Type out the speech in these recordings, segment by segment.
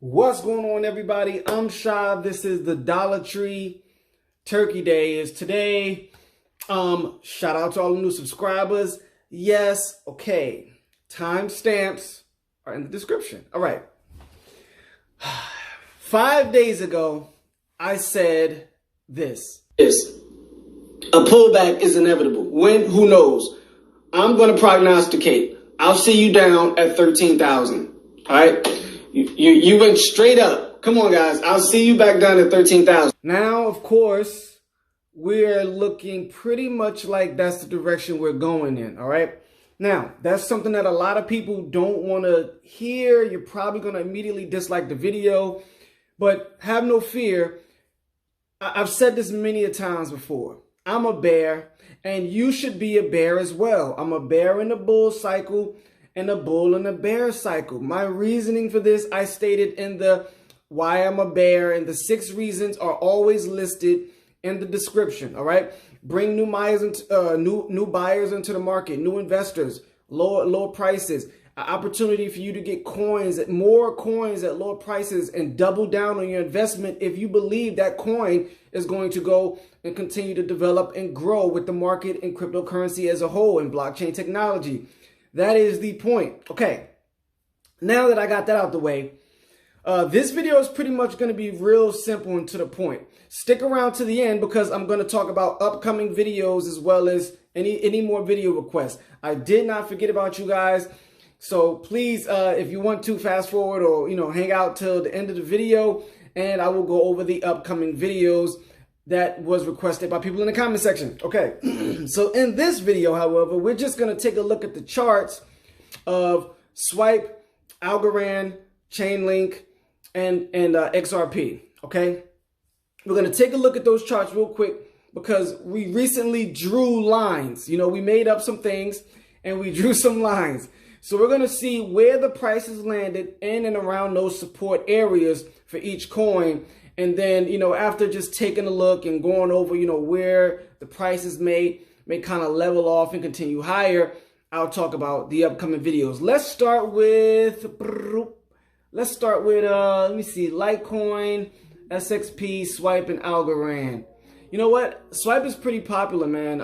What's going on, everybody? I'm Sha. This is the Dollar Tree. Turkey Day is today. Shout out to all the new subscribers. Yes, okay. Timestamps are in the description. All right. 5 days ago, I said this. A pullback is inevitable. When? Who knows? I'm going to prognosticate. I'll see you down at 13,000. All right. You went straight up. Come on, guys. I'll see you back down at 13,000. Now, of course, we're looking pretty much like that's the direction we're going in. All right. Now, that's something that a lot of people don't want to hear. You're probably going to immediately dislike the video, but have no fear. I've said this many a times before. I'm a bear, and you should be a bear as well. I'm a bear in the bull cycle and a bull in the bear cycle. My reasoning for this, I stated in the why I'm a bear, and the 6 reasons are always listed in the description. All right. Bring new buyers into new buyers into the market, new investors, lower prices, an opportunity for you to get more coins at lower prices, and double down on your investment if you believe that coin is going to go and continue to develop and grow with the market and cryptocurrency as a whole and blockchain technology. That is the point. Okay, now that I got that out the way, this video is pretty much going to be real simple and to the point. Stick around to the end because I'm going to talk about upcoming videos as well as any more video requests. I did not forget about you guys. So please, if you want to fast forward or, hang out till the end of the video, and I will go over the upcoming videos that was requested by people in the comment section. Okay, so in this video, however, we're just going to take a look at the charts of Swipe, Algorand, Chainlink, and XRP. Okay, we're going to take a look at those charts real quick because we recently drew lines. We made up some things and we drew some lines. So we're going to see where the prices landed in and around those support areas for each coin. And then, after just taking a look and going over, where the prices may kind of level off and continue higher, I'll talk about the upcoming videos. Let's start with, let me see, Litecoin, SXP, Swipe, and Algorand. You know what? Swipe is pretty popular, man.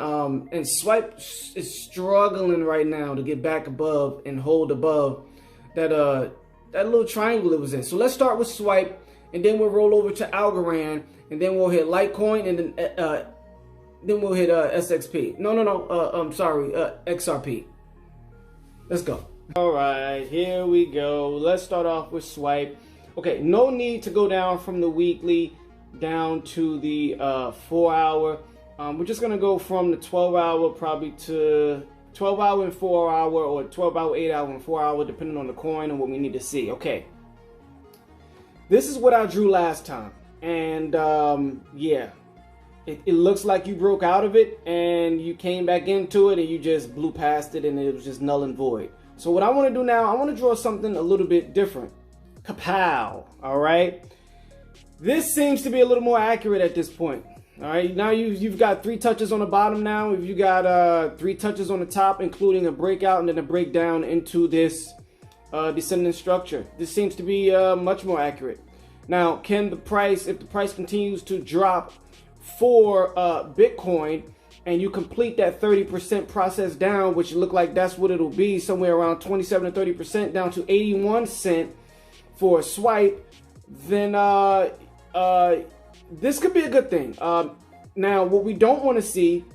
And Swipe is struggling right now to get back above and hold above that little triangle it was in. So let's start with Swipe, and then we'll roll over to Algorand, and then we'll hit Litecoin, and then we'll hit SXP. XRP. Let's go. All right, here we go. Let's start off with Swipe. Okay, no need to go down from the weekly down to the 4-hour. We're just gonna go from the 12-hour probably to 12-hour and 4-hour, or 12-hour, 8-hour, and 4-hour, depending on the coin and what we need to see. Okay, this is what I drew last time, and yeah, it looks like you broke out of it and you came back into it and you just blew past it and it was just null and void. So what I want to do now, I want to draw something a little bit different. Kapow! All right. This seems to be a little more accurate at this point. All right, now you've got 3 touches on the bottom now. If you got 3 touches on the top, including a breakout and then a breakdown into this descending structure. This seems to be much more accurate. Now, if the price continues to drop for Bitcoin, and you complete that 30% process down, which look like that's what it'll be, somewhere around 27 to 30% down to 81 cents for a Swipe, then this could be a good thing. Now, what we don't want to see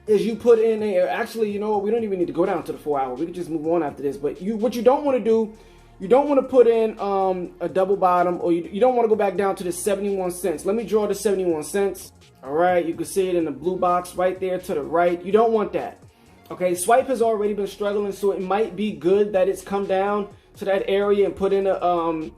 is you put in actually, you know what, we don't even need to go down to the 4-hour. We can just move on after this. But what you don't want to do, you don't want to put in a double bottom, or you don't want to go back down to the 71 cents. Let me draw the 71 cents. All right, you can see it in the blue box right there to the right. You don't want that. Okay, Swipe has already been struggling, so it might be good that it's come down to that area and put in a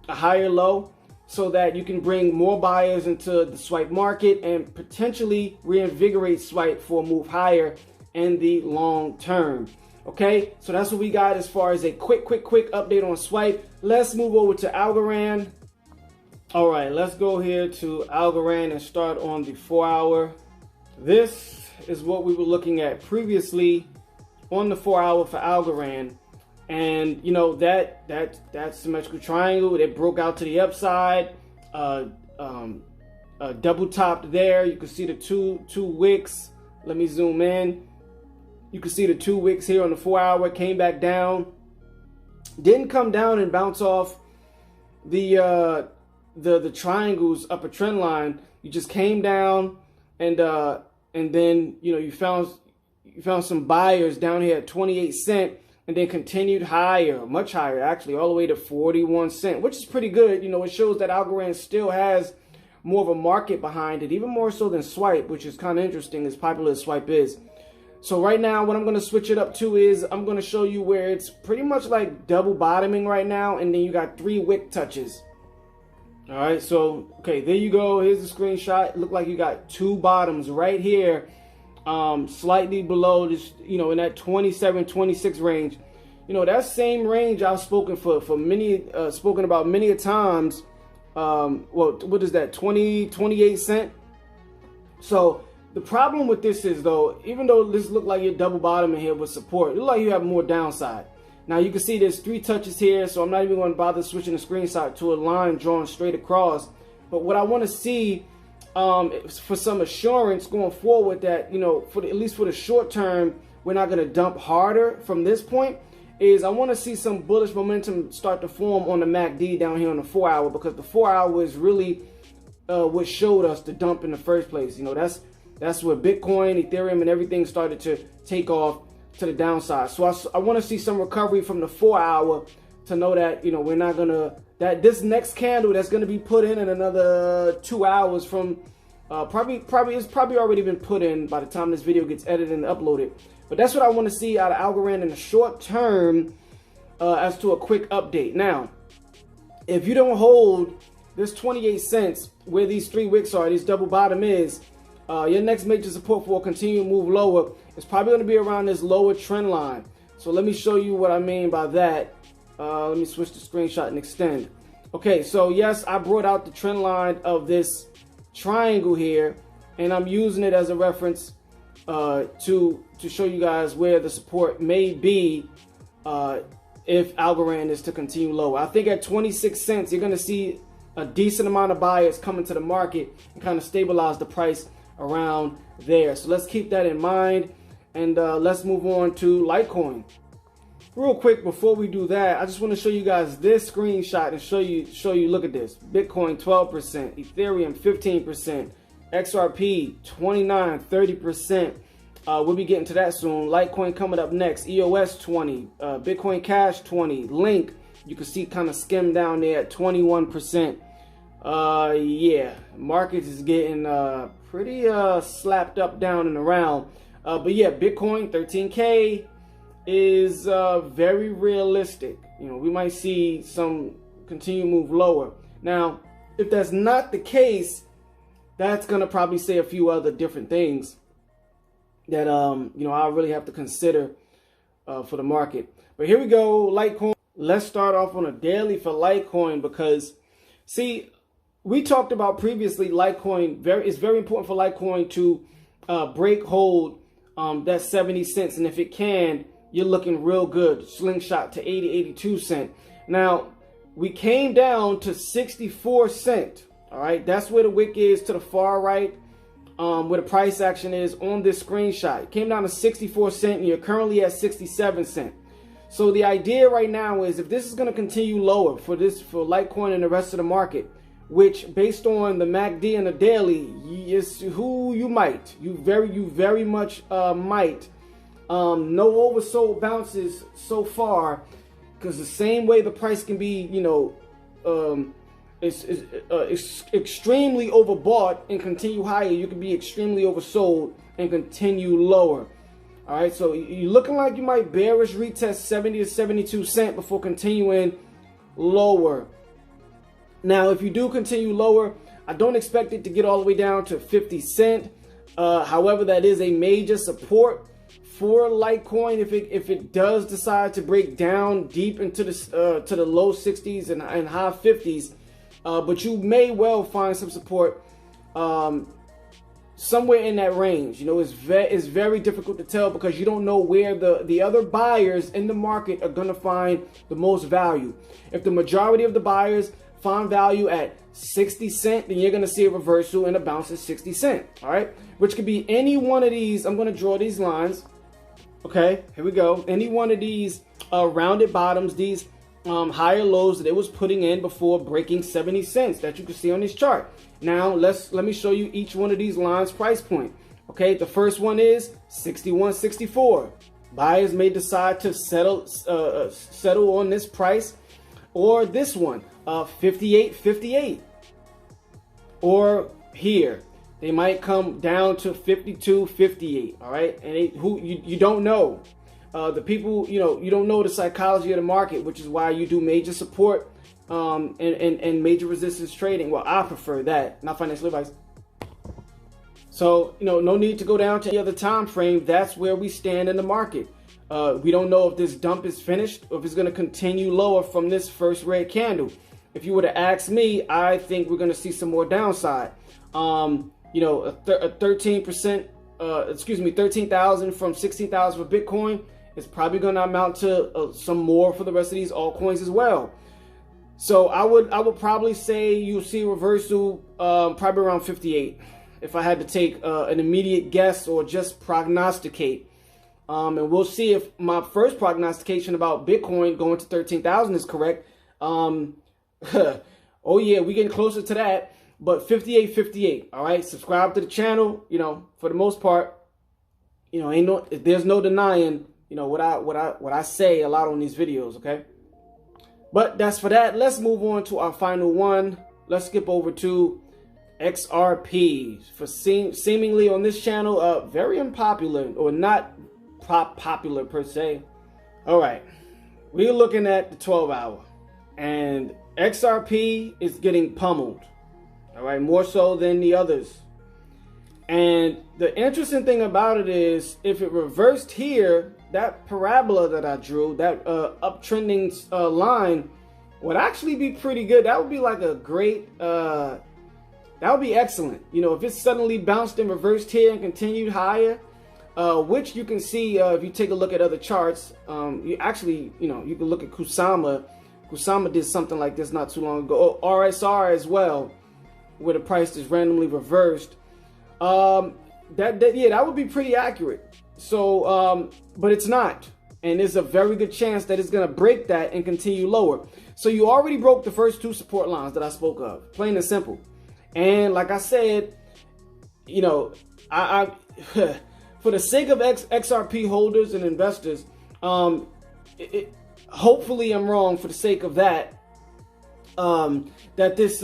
higher low, so that you can bring more buyers into the Swipe market and potentially reinvigorate Swipe for a move higher in the long term. Okay, so that's what we got as far as a quick update on Swipe. Let's move over to Algorand. All right, let's go here to Algorand and start on the 4-hour. This is what we were looking at previously on the 4-hour for Algorand. And you know that symmetrical triangle, it broke out to the upside, double topped there. You can see the two wicks. Let me zoom in. You can see the 2 wicks here on the 4-hour, came back down, didn't come down and bounce off the triangle's upper trend line. You just came down, and then you know you found some buyers down here at 28 cents, and then continued higher, much higher actually, all the way to 41 cents, which is pretty good. You know, it shows that Algorand still has more of a market behind it, even more so than Swipe, which is kind of interesting, as popular as Swipe is. So right now, what I'm going to switch it up to is I'm going to show you where it's pretty much like double bottoming right now, and then you got 3 wick touches. All right, so okay, there you go. Here's the screenshot. It looked like you got 2 bottoms right here, slightly below this, you know, in that 27, 26 range. You know, that same range I've spoken about many a times. Well, what is that? 28 cents. So the problem with this is, though, even though this look like you're double bottoming here with support, it look like you have more downside. Now you can see there's 3 touches here, so I'm not even going to bother switching the screenshot to a line drawn straight across. But what I want to see, for some assurance going forward that, you know, at least for the short term, we're not going to dump harder from this point, is I want to see some bullish momentum start to form on the MACD down here on the 4-hour, because the 4-hour is really what showed us the dump in the first place. You know, that's where Bitcoin, Ethereum, and everything started to take off to the downside. So I want to see some recovery from the 4-hour to know that, you know, we're not gonna, that this next candle that's gonna be put in another 2 hours from it's probably already been put in by the time this video gets edited and uploaded. But that's what I want to see out of Algorand in the short term, as to a quick update. Now, if you don't hold this 28 cents where these 3 wicks are, this double bottom is, your next major support for a continued move lower is probably going to be around this lower trend line. So let me show you what I mean by that. Let me switch the screenshot and extend. Okay, so yes, I brought out the trend line of this triangle here, and I'm using it as a reference to show you guys where the support may be if Algorand is to continue lower. I think at 26 cents, you're going to see a decent amount of buyers coming to the market and kind of stabilize the price around there. So let's keep that in mind, and let's move on to Litecoin. Real quick before we do that, I just want to show you guys this screenshot and show you look at this. Bitcoin 12%, Ethereum 15%, XRP 29, 30%. We'll be getting to that soon. Litecoin coming up next. EOS 20, Bitcoin Cash 20, Link, you can see kind of skimmed down there at 21%. Yeah, markets is getting pretty slapped up, down and around. But yeah, Bitcoin 13K is very realistic. You know, we might see some continued move lower. Now, if that's not the case, that's gonna probably say a few other different things that you know, I'll really have to consider for the market. But here we go, Litecoin. Let's start off on a daily for Litecoin, because see, we talked about previously Litecoin, it's very important for Litecoin to break hold that 70 cents, and if it can, you're looking real good. Slingshot to 80, 82 cents. Now, we came down to 64 cents. All right, that's where the wick is to the far right, where the price action is on this screenshot. It came down to 64 cents, and you're currently at 67 cents. So the idea right now is, if this is going to continue lower for Litecoin and the rest of the market, which based on the MACD and the daily, is who you might, you very much might. No oversold bounces so far, because the same way the price can be, you know, it's extremely overbought and continue higher, you can be extremely oversold and continue lower. All right, so you're looking like you might bearish retest 70 to 72 cents before continuing lower. Now, if you do continue lower, I don't expect it to get all the way down to 50 cents. However, that is a major support for Litecoin if it does decide to break down deep into the to the low 60s and high 50s. But you may well find some support somewhere in that range. You know, it's very difficult to tell because you don't know where the other buyers in the market are going to find the most value. If the majority of the buyers find value at 60 cents, then you're going to see a reversal and a bounce at 60 cents. All right, which could be any one of these. I'm going to draw these lines. Okay, here we go. Any one of these rounded bottoms, these higher lows that it was putting in before breaking 70 cents that you can see on this chart. Now let me show you each one of these lines price point. Okay, the first one is 61.64. Buyers may decide to settle on this price, or this one 58.58, or here they might come down to 52.58. All right, and you don't know. The people, you don't know the psychology of the market, which is why you do major support and major resistance trading. Well, I prefer that, not financial advice. So, no need to go down to the other time frame. That's where we stand in the market. We don't know if this dump is finished or if it's going to continue lower from this first red candle. If you were to ask me, I think we're going to see some more downside. A 13%, 13,000 from 16,000 for Bitcoin. It's probably going to amount to some more for the rest of these altcoins as well. So I would probably say you'll see a reversal probably around 58 if I had to take an immediate guess or just prognosticate. And we'll see if my first prognostication about Bitcoin going to 13,000 is correct. Oh yeah, we're getting closer to that. But 58.58. All right, subscribe to the channel. For the most part, there's no denying what I say a lot on these videos, okay? But that's for that. Let's move on to our final one. Let's skip over to XRP. For seemingly on this channel, very unpopular, or not popular per se. All right, we're looking at the 12-hour, and XRP is getting pummeled. All right, more so than the others. And the interesting thing about it is, if it reversed here, that parabola that I drew, that uptrending line, would actually be pretty good. That would be like a great, that would be excellent. If it suddenly bounced and reversed here and continued higher, which you can see if you take a look at other charts. You can look at Kusama. Kusama did something like this not too long ago. Oh, RSR as well, where the price is randomly reversed. That would be pretty accurate. So, but it's not, and there's a very good chance that it's gonna break that and continue lower. So you already broke the first two support lines that I spoke of, plain and simple. And like I said, I for the sake of XRP holders and investors, hopefully I'm wrong for the sake of that. That this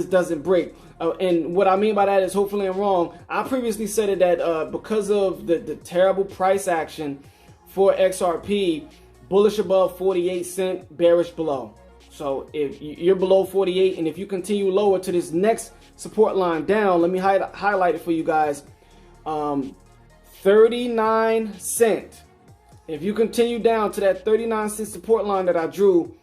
doesn't break. And what I mean by that is, hopefully I'm wrong. I previously said it that because of the terrible price action for XRP, bullish above 48 cents, bearish below. So if you're below 48, and if you continue lower to this next support line down, let me highlight it for you guys. 39 cents. If you continue down to that 39 cent support line that I drew,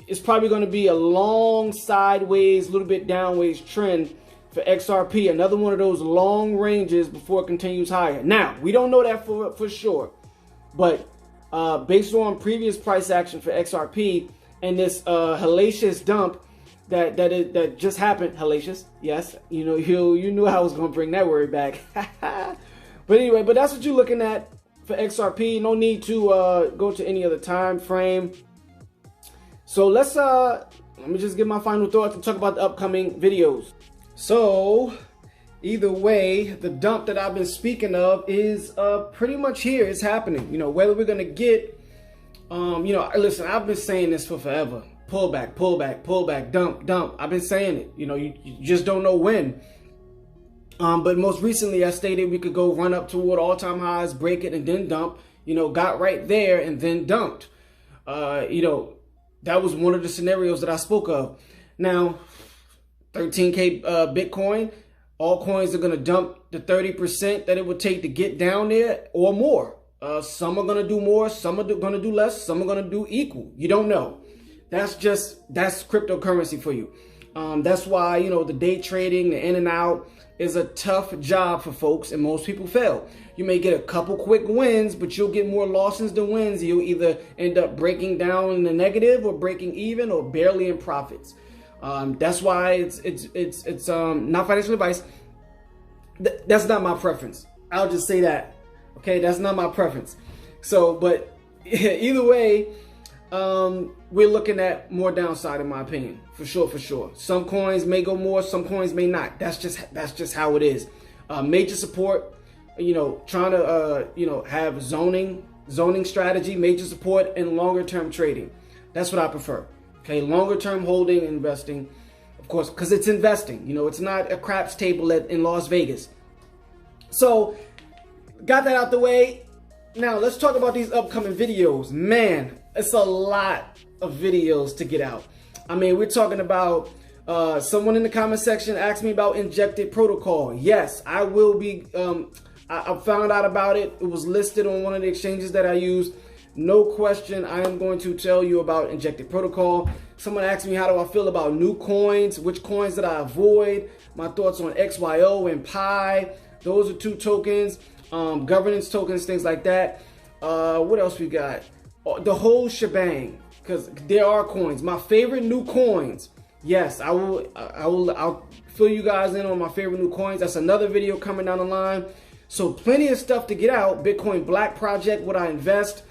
it's probably going to be a long sideways, little bit downways trend for XRP. Another one of those long ranges before it continues higher. Now, we don't know that for sure, but based on previous price action for XRP and this hellacious dump that just happened, hellacious, yes, you knew I was going to bring that word back. But anyway, that's what you're looking at for XRP. No need to go to any other time frame. So let me just give my final thoughts and talk about the upcoming videos. So either way, the dump that I've been speaking of is pretty much here. It's happening. Whether we're gonna get, listen, I've been saying this for forever. Pullback, pullback, pullback, dump, dump. I've been saying it. You just don't know when. But most recently, I stated we could go run up toward all-time highs, break it, and then dump. Got right there and then dumped. That was one of the scenarios that I spoke of. Now, 13K Bitcoin, all coins are going to dump the 30% that it would take to get down there or more. Some are going to do more, some are going to do less, some are going to do equal. You don't know. That's cryptocurrency for you. That's why, you know, the day trading, the in and out is a tough job for folks, and most people fail. You may get a couple quick wins, but you'll get more losses than wins. You'll either end up breaking down in the negative or breaking even or barely in profits. That's why it's not financial advice. That's not my preference. I'll just say that. Okay, that's not my preference. So, but either way, we're looking at more downside in my opinion, for sure. Some coins may go more, some coins may not. That's just how it is. Major support, you know, trying to you know, have zoning strategy, major support, and longer term trading. That's what I prefer. Okay, longer term holding, investing, of course, because it's investing. You know, it's not a craps table in Las Vegas. So, got that out the way. Now let's talk about these upcoming videos. Man, it's a lot of videos to get out. I mean, we're talking about someone in the comment section asked me about injected protocol. Yes, I will be. I found out about it. It was listed on one of the exchanges that I use. No question, I am going to tell you about injected protocol. Someone asked me, how do I feel about new coins? Which coins did I avoid? My thoughts on XYO and Pi. Those are two tokens. Governance tokens, things like that. What else we got? The whole shebang, because there are coins. My favorite new coins. Yes, I'll fill you guys in on my favorite new coins. That's another video coming down the line. So plenty of stuff to get out. Bitcoin Black Project, would I invest?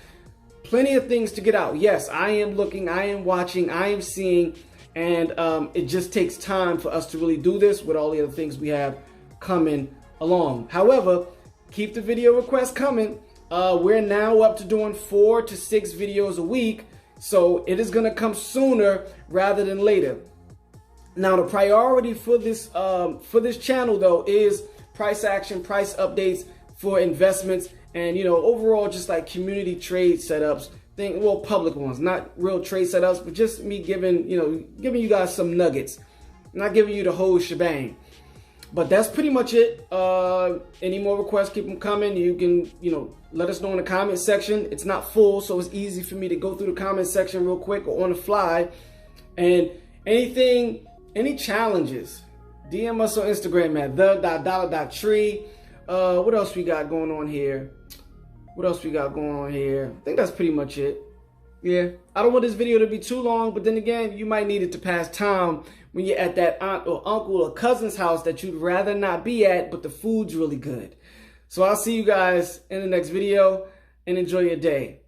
Plenty of things to get out. Yes, I am looking, I am watching, I am seeing, and it just takes time for us to really do this with all the other things we have coming along. However, keep the video requests coming. We're now up to doing 4 to 6 videos a week, so it is going to come sooner rather than later. Now, the priority for this channel though is price action, price updates for investments, and, you know, overall just like community trade setups, well, public ones, not real trade setups, but just me giving you guys some nuggets, not giving you the whole shebang. But that's pretty much it. Any more requests, keep them coming. You can, you know, let us know in the comment section. It's not full, so it's easy for me to go through the comment section real quick or on the fly. And any challenges, DM us on Instagram at TheDollarTree. What else we got going on here? I think that's pretty much it. Yeah, I don't want this video to be too long, but then again, you might need it to pass time when you're at that aunt or uncle or cousin's house that you'd rather not be at, but the food's really good. So I'll see you guys in the next video, and enjoy your day.